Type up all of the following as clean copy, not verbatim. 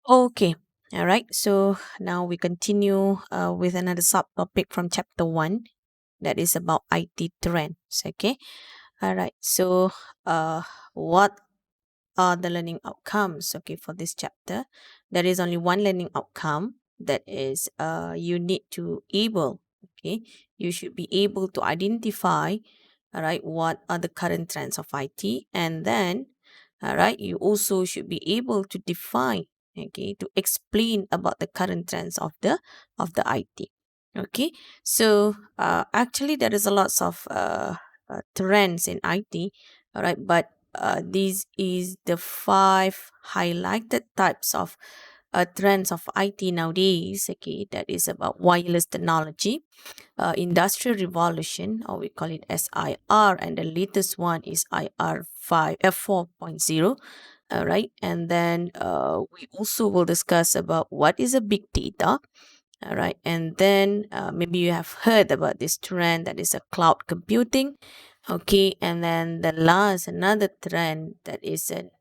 Okay. All right. So now we continue with another subtopic from chapter one that is about IT trends. Okay. All right. So, what are the learning outcomes? Okay, for this chapter, there is only one learning outcome that is you need to able. Okay, you should be able to identify. All right, what are the current trends of IT, and then all right, you also should be able to define, okay, to explain about the current trends of the IT. Okay, so actually there is a lots of trends in IT. All right, but this is the five highlighted types of trends of IT nowadays. Okay, that is about wireless technology, industrial revolution, or we call it SIR, and the latest one is IR5 F4.0. All right, and then we also will discuss about what is a big data. All right, and then maybe you have heard about this trend that is a cloud computing. Okay, and then the last another trend that is an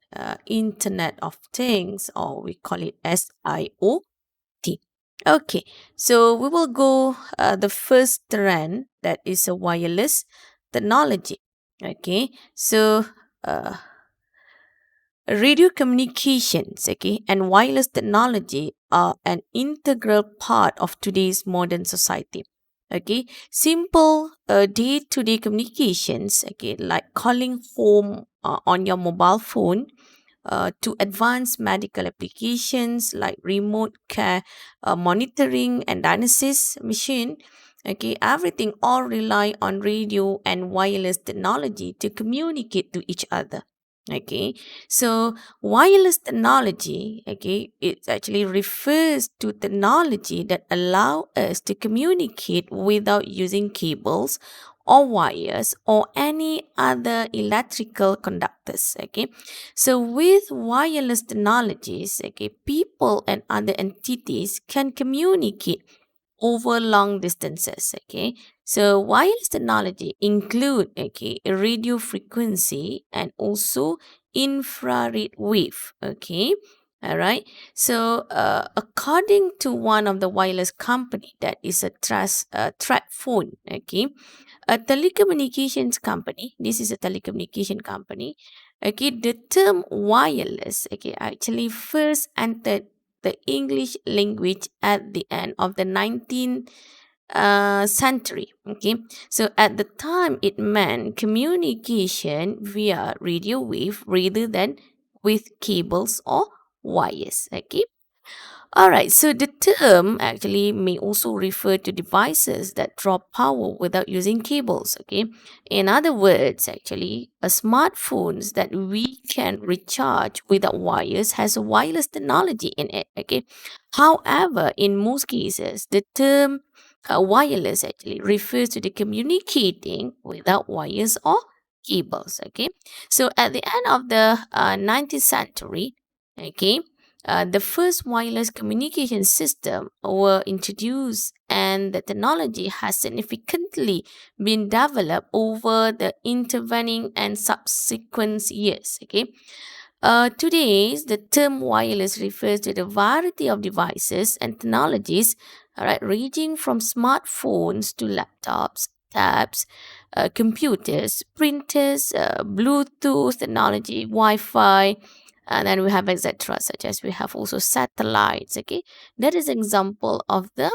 Internet of Things, or we call it SIoT. Okay, so we will go the first trend that is a wireless technology. Okay, so uh, radio communications, okay, and wireless technology are an integral part of today's modern society. Okay, simple day-to-day communications, okay, like calling home on your mobile phone, to advanced medical applications like remote care monitoring and diagnosis machine. Okay, everything all rely on radio and wireless technology to communicate to each other. Okay, so wireless technology, okay, it actually refers to technology that allow us to communicate without using cables or wires or any other electrical conductors. Okay, so with wireless technologies, okay, people and other entities can communicate over long distances. Okay, so wireless technology include, okay, radio frequency and also infrared wave. Okay, all right. So according to one of the wireless company, that is a track phone. Okay, a telecommunications company, this is a telecommunication company. Okay, the term wireless, okay, actually first entered the English language at the end of the 19th century. Okay, so at the time it meant communication via radio wave rather than with cables or wires. Okay, all right, so the term actually may also refer to devices that draw power without using cables. Okay, in other words, actually, a smartphones that we can recharge without wires has a wireless technology in it. Okay, however, in most cases, the term wireless actually refers to the communicating without wires or cables. Okay, so at the end of the 19th century, okay, the first wireless communication system were introduced, and the technology has significantly been developed over the intervening and subsequent years. Okay, today the term wireless refers to the variety of devices and technologies, all right, ranging from smartphones to laptops, tabs, computers, printers, Bluetooth technology, Wi-Fi, and then we have etc, such as we have also satellites. Okay, that is example of the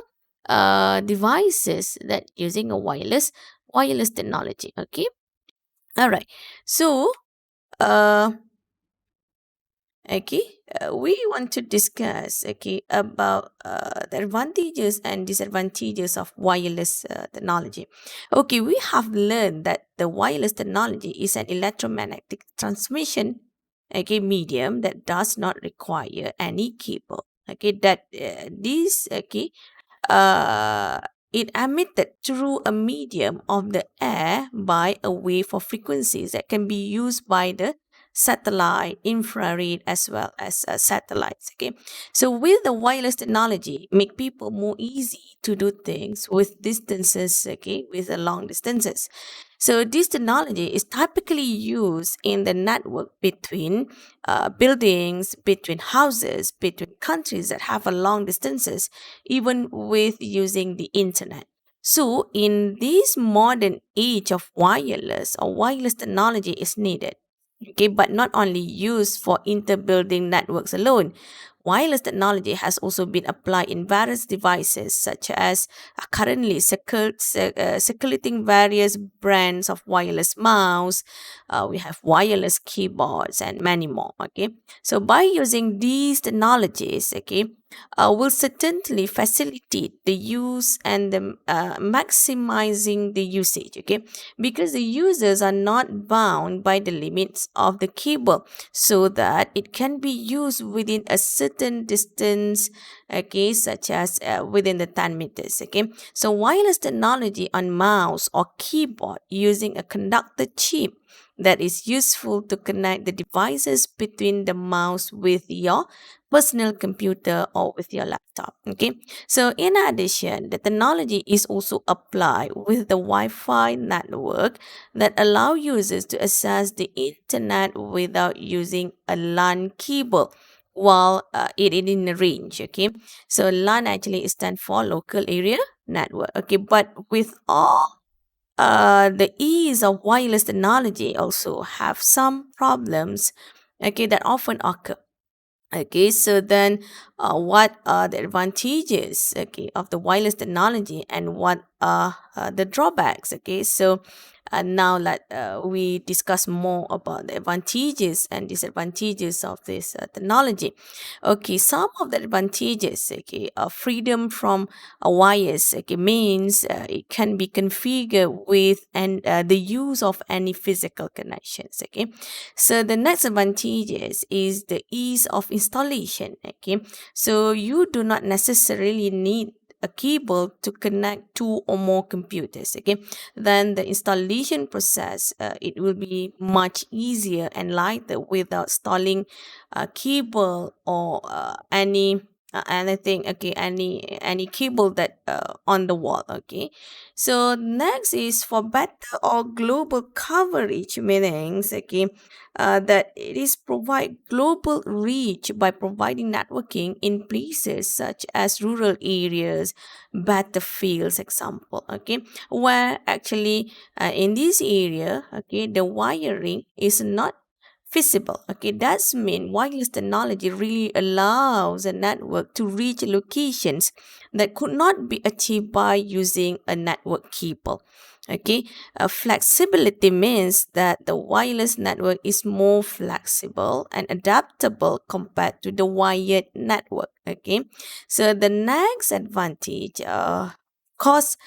devices that using a wireless technology. Okay, all right, so uh okay, we want to discuss, okay, about the advantages and disadvantages of wireless technology. Okay, we have learned that the wireless technology is an electromagnetic transmission, okay, medium that does not require any cable. Okay, that this, okay, uh, it emitted through a medium of the air by a wave of frequencies that can be used by the satellite, infrared, as well as satellites. Okay, so with the wireless technology, make people more easy to do things with distances. Okay, with the long distances. So this technology is typically used in the network between buildings, between houses, between countries that have a long distances, even with using the internet. So in this modern age of wireless technology is needed. Okay, but not only used for inter-building networks alone. Wireless technology has also been applied in various devices, such as currently circulating various brands of wireless mouse. We have wireless keyboards and many more. Okay, so by using these technologies, okay, will certainly facilitate the use and the maximizing the usage. Okay, because the users are not bound by the limits of the cable, so that it can be used within a certain distance, okay, such as within the 10 meters. Okay, so wireless technology on mouse or keyboard using a conductor chip that is useful to connect the devices between the mouse with your personal computer or with your laptop. Okay, so in addition, the technology is also applied with the Wi-Fi network that allow users to access the internet without using a LAN cable while it is in range. Okay, so LAN actually stands for local area network. Okay, but with all the ease of wireless technology also have some problems, okay, that often occur. Okay, so then what are the advantages, okay, of the wireless technology, and what are the drawbacks? Okay, so now let we discuss more about the advantages and disadvantages of this technology. Okay, some of the advantages, okay, freedom from wires, okay, means it can be configured with and the use of any physical connections. Okay, so the next advantages is the ease of installation. Okay, so you do not necessarily need a cable to connect two or more computers. Okay, then the installation process, it will be much easier and lighter without installing a cable or anything. Okay, any cable that on the wall. Okay, so next is for better or global coverage, meanings, okay, that it is provide global reach by providing networking in places such as rural areas, battlefields, example. Okay, where actually in this area, okay, the wiring is not feasible. Okay, that's mean wireless technology really allows a network to reach locations that could not be achieved by using a network cable. Okay, flexibility means that the wireless network is more flexible and adaptable compared to the wired network. Okay, so the next advantage, cost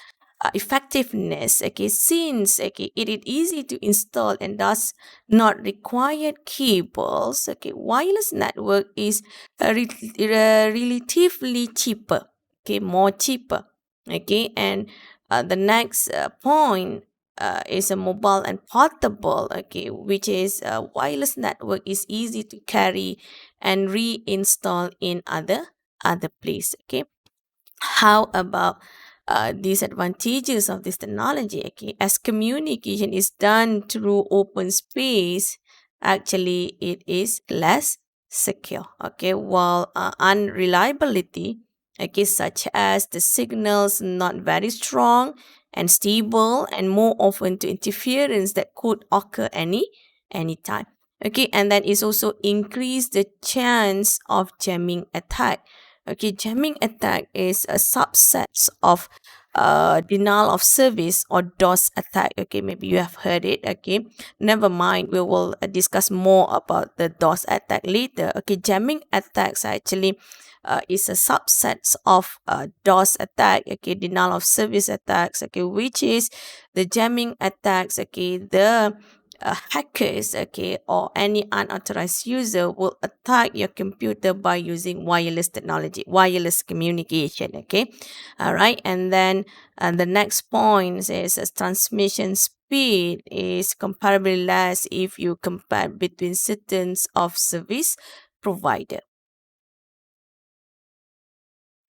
effectiveness. Okay, since okay, it is easy to install and does not require cables. Okay, wireless network is relatively cheaper. Okay, more cheaper. Okay, and the next point is a mobile and portable. Okay, which is wireless network is easy to carry and reinstall in other place. Okay, how about disadvantages of this technology? Okay, as communication is done through open space, actually it is less secure. Okay, while unreliability, okay, such as the signals not very strong and stable, and more often to interference that could occur anytime. Okay, and then it's also increase the chance of jamming attack. Okay, jamming attack is a subset of denial of service or DOS attack. Okay, maybe you have heard it. Okay, never mind. We will discuss more about the DOS attack later. Okay, jamming attacks actually is a subset of DOS attack. Okay, denial of service attacks. Okay, which is the jamming attacks. Okay, the hackers, okay, or any unauthorized user will attack your computer by using wireless technology, wireless communication. Okay, all right, and then the next point is transmission speed is comparably less if you compare between certain of service provider.